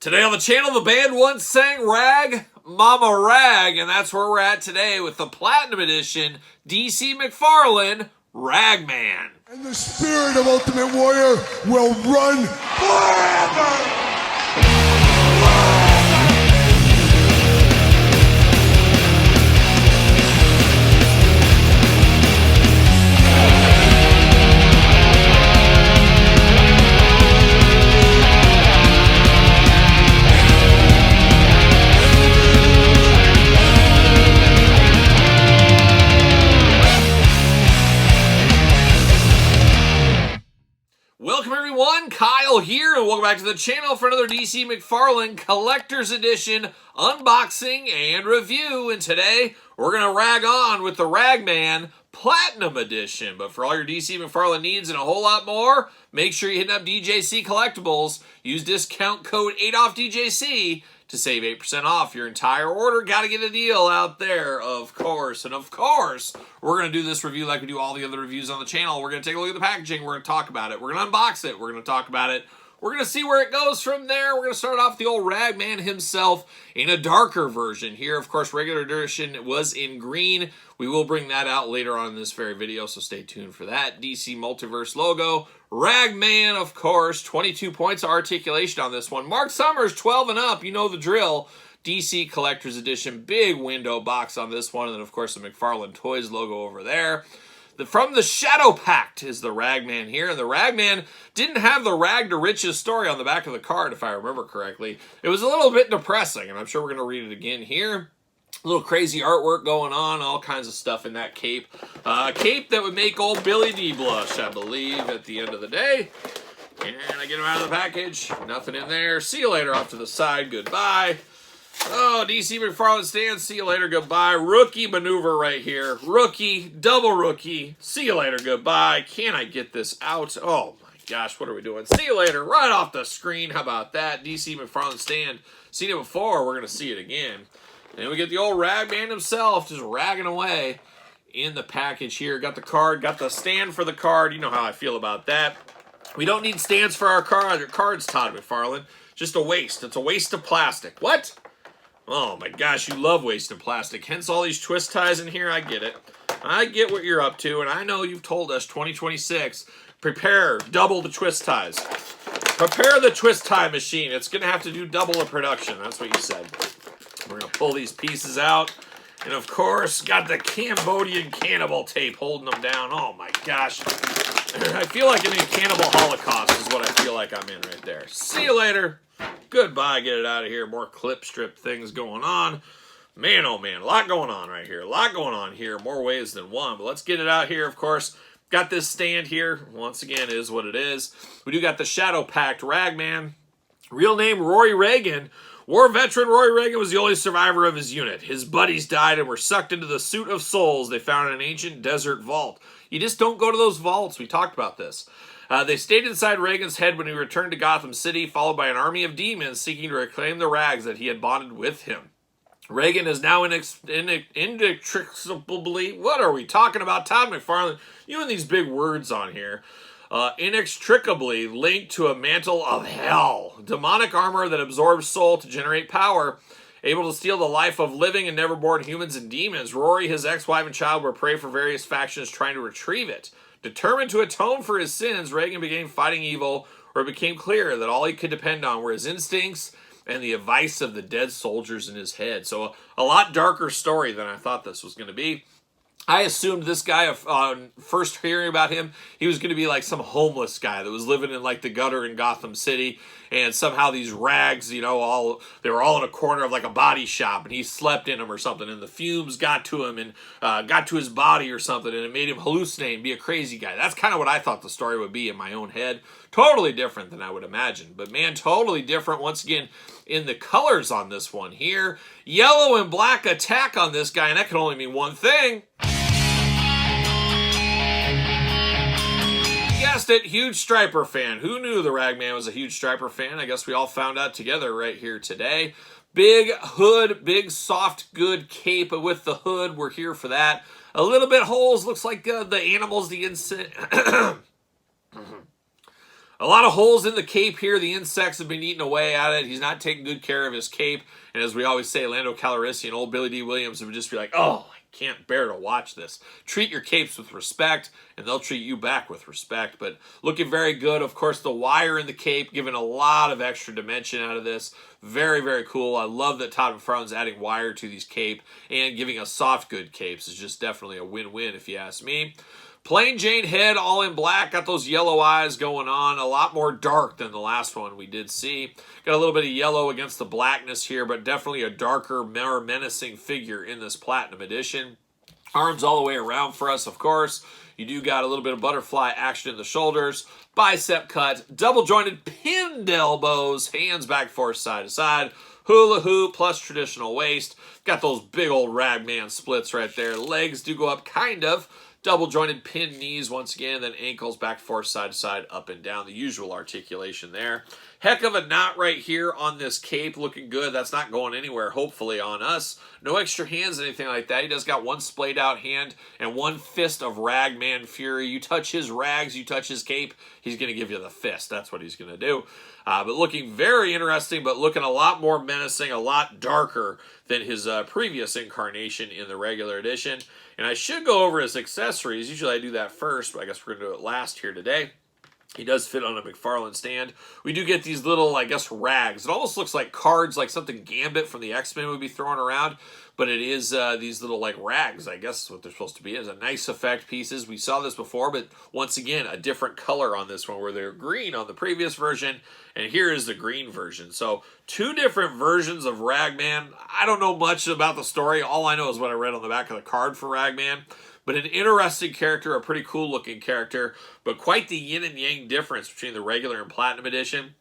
Today on the channel, the band once sang Rag, Mama Rag, and that's where we're at today with the Platinum Edition DC McFarlane Ragman. And the spirit of Ultimate Warrior will run forever! Welcome everyone, Kyle here, and welcome back to the channel for another DC McFarlane Collector's Edition unboxing and review. And today, we're going to rag on with the Ragman Platinum Edition. But for all your DC McFarlane needs and a whole lot more, make sure you hit up DJC Collectibles. Use discount code 8OFFDJC to save 8% off your entire order. Got to get a deal out there, of course. And of course, we're going to do this review like we do all the other reviews on the channel. We're going to take a look at the packaging. We're going to talk about it. We're going to unbox it. We're going to talk about it. We're going to see where it goes from there. We're going to start off with the old Ragman himself in a darker version here. Of course, regular edition was in green. We will bring that out later on in this very video, so stay tuned for that. DC Multiverse logo. Ragman, of course, 22 points of articulation on this one. Mark Summers, 12 and up, you know the drill. DC Collector's Edition, big window box on this one. And then, of course, the McFarlane Toys logo over there. From the Shadow Pact is the Ragman here. And the Ragman didn't have the Rag to Riches story on the back of the card, if I remember correctly. It was a little bit depressing, and I'm sure we're going to read it again here. A little crazy artwork going on, all kinds of stuff in that cape. Cape that would make old Billy D blush, I believe, at the end of the day. And I get him out of the package. Nothing in there. See you later off to the side. Goodbye. Oh, DC McFarlane stand. See you later. Goodbye. Rookie maneuver right here. Rookie. Double rookie. See you later. Goodbye. Can I get this out? Oh, my gosh. What are we doing? See you later. Right off the screen. How about that? DC McFarlane stand. Seen it before. We're going to see it again. And we get the old Ragman himself just ragging away in the package here. Got the card, got the stand for the card. You know how I feel about that. We don't need stands for our cards, Todd McFarlane. Just a waste. It's a waste of plastic. What? Oh my gosh, you love wasting plastic. Hence all these twist ties in here. I get it. I get what you're up to, and I know you've told us 2026, prepare double the twist ties. Prepare the twist tie machine. It's going to have to do double the production. That's what you said. We're going to pull these pieces out. And, of course, got the Cambodian cannibal tape holding them down. Oh, my gosh. I feel like I'm in Cannibal Holocaust is what I feel like I'm in right there. See you later. Goodbye. Get it out of here. More clip strip things going on. Man, oh, man. A lot going on right here. A lot going on here. More ways than one. But let's get it out here, of course. Got this stand here. Once again, is what it is. We do got the Shadow Pact Ragman. Real name, Rory Reagan. War veteran Rory Reagan was the only survivor of his unit. His buddies died and were sucked into the suit of souls they found in an ancient desert vault. You just don't go to those vaults. We talked about this. They stayed inside Reagan's head when he returned to Gotham City, followed by an army of demons seeking to reclaim the rags that he had bonded with him. Reagan is now inextricably... What are we talking about, Todd McFarlane? You and these big words on here. Inextricably linked to a mantle of hell. Demonic armor that absorbs soul to generate power. Able to steal the life of living and never-born humans and demons. Rory, his ex-wife, and child were prey for various factions trying to retrieve it. Determined to atone for his sins, Reagan began fighting evil, where it became clear that all he could depend on were his instincts and the advice of the dead soldiers in his head. So a lot darker story than I thought this was going to be. I assumed this guy, first hearing about him, he was going to be like some homeless guy that was living in like the gutter in Gotham City, and somehow these rags, you know, they were all in a corner of like a body shop, and he slept in them or something, and the fumes got to him and got to his body or something, and it made him hallucinate and be a crazy guy. That's kind of what I thought the story would be in my own head. Totally different than I would imagine, but man, totally different once again in the colors on this one here. Yellow and black attack on this guy, and that can only mean one thing. Guessed it, huge Striper fan. Who knew the Ragman was a huge Striper fan? I guess we all found out together right here today. Big hood, big soft good cape with the hood. We're here for that. A little bit holes, looks like the animals, the insect. A lot of holes in the cape here. The insects have been eating away at it. He's not taking good care of his cape. And as we always say, Lando Calrissian and old Billy D. Williams would just be like, oh, I can't bear to watch this. Treat your capes with respect, and they'll treat you back with respect. But looking very good. Of course, the wire in the cape giving a lot of extra dimension out of this. Very, very cool. I love that Todd McFarlane's adding wire to these cape and giving us soft good capes. Is just definitely a win-win if you ask me. Plain Jane head, all in black, got those yellow eyes going on, a lot more dark than the last one we did see. Got a little bit of yellow against the blackness here, but definitely a darker, more menacing figure in this Platinum Edition. Arms all the way around for us, of course. You do got a little bit of butterfly action in the shoulders, bicep cut, double-jointed pinned elbows, hands back forth side to side, hula hoop plus traditional waist. Got those big old Ragman splits right there. Legs do go up kind of. Double jointed pinned knees once again, then ankles back forth side to side, up and down. The usual articulation there. Heck of a knot right here on this cape, looking good. That's not going anywhere, hopefully, on us. No extra hands, anything like that. He does got one splayed out hand and one fist of Ragman Fury. You touch his rags, you touch his cape, he's going to give you the fist. That's what he's going to do. But looking very interesting, but looking a lot more menacing, a lot darker than his previous incarnation in the regular edition. And I should go over his accessories. Usually I do that first, but I guess we're going to do it last here today. He does fit on a McFarlane stand. We do get these little, I guess, rags. It almost looks like cards, like something Gambit from the X-Men would be throwing around. But it is these little, like, rags, I guess is what they're supposed to be. It's a nice effect pieces. We saw this before, but once again, a different color on this one, where they're green on the previous version. And here is the green version. So, two different versions of Ragman. I don't know much about the story. All I know is what I read on the back of the card for Ragman. But an interesting character, a pretty cool looking character, but quite the yin and yang difference between the regular and Platinum Edition.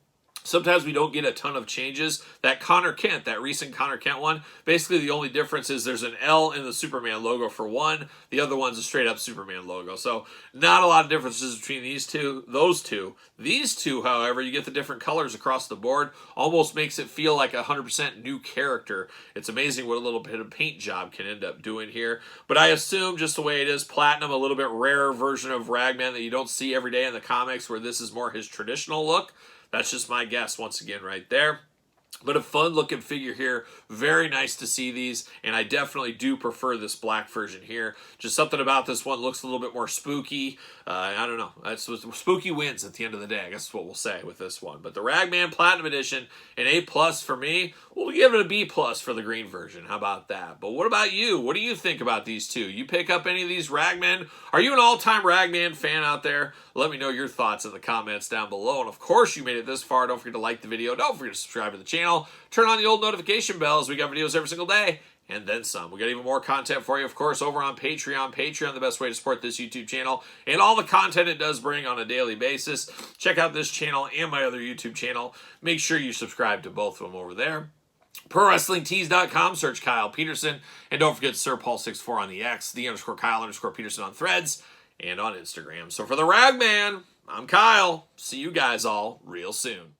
Sometimes we don't get a ton of changes. That Connor Kent, that recent Connor Kent one, basically the only difference is there's an L in the Superman logo for one. The other one's a straight up Superman logo. So not a lot of differences between these two, those two. These two, however, you get the different colors across the board. Almost makes it feel like a 100% new character. It's amazing what a little bit of paint job can end up doing here. But I assume just the way it is, Platinum, a little bit rarer version of Ragman that you don't see every day in the comics, where this is more his traditional look. That's just my guess once again right there. But a fun looking figure here. Very nice to see these. And I definitely do prefer this black version here. Just something about this one looks a little bit more spooky. I don't know. That's spooky wins at the end of the day. I guess that's what we'll say with this one. But the Ragman Platinum Edition, an A+ for me. We'll give it a B+ for the green version. How about that? But what about you? What do you think about these two? You pick up any of these Ragman? Are you an all-time Ragman fan out there? Let me know your thoughts in the comments down below. And of course, you made it this far. Don't forget to like the video. Don't forget to subscribe to the channel. Turn on the old notification bells. We got videos every single day. And then some. We got even more content for you, of course, over on Patreon. Patreon, the best way to support this YouTube channel and all the content it does bring on a daily basis. Check out this channel and my other YouTube channel. Make sure you subscribe to both of them over there. ProWrestlingTees.com, search Kyle Peterson. And don't forget Sir Paul64 on the X, _Kyle_Peterson on Threads, and on Instagram. So for the Ragman, I'm Kyle. See you guys all real soon.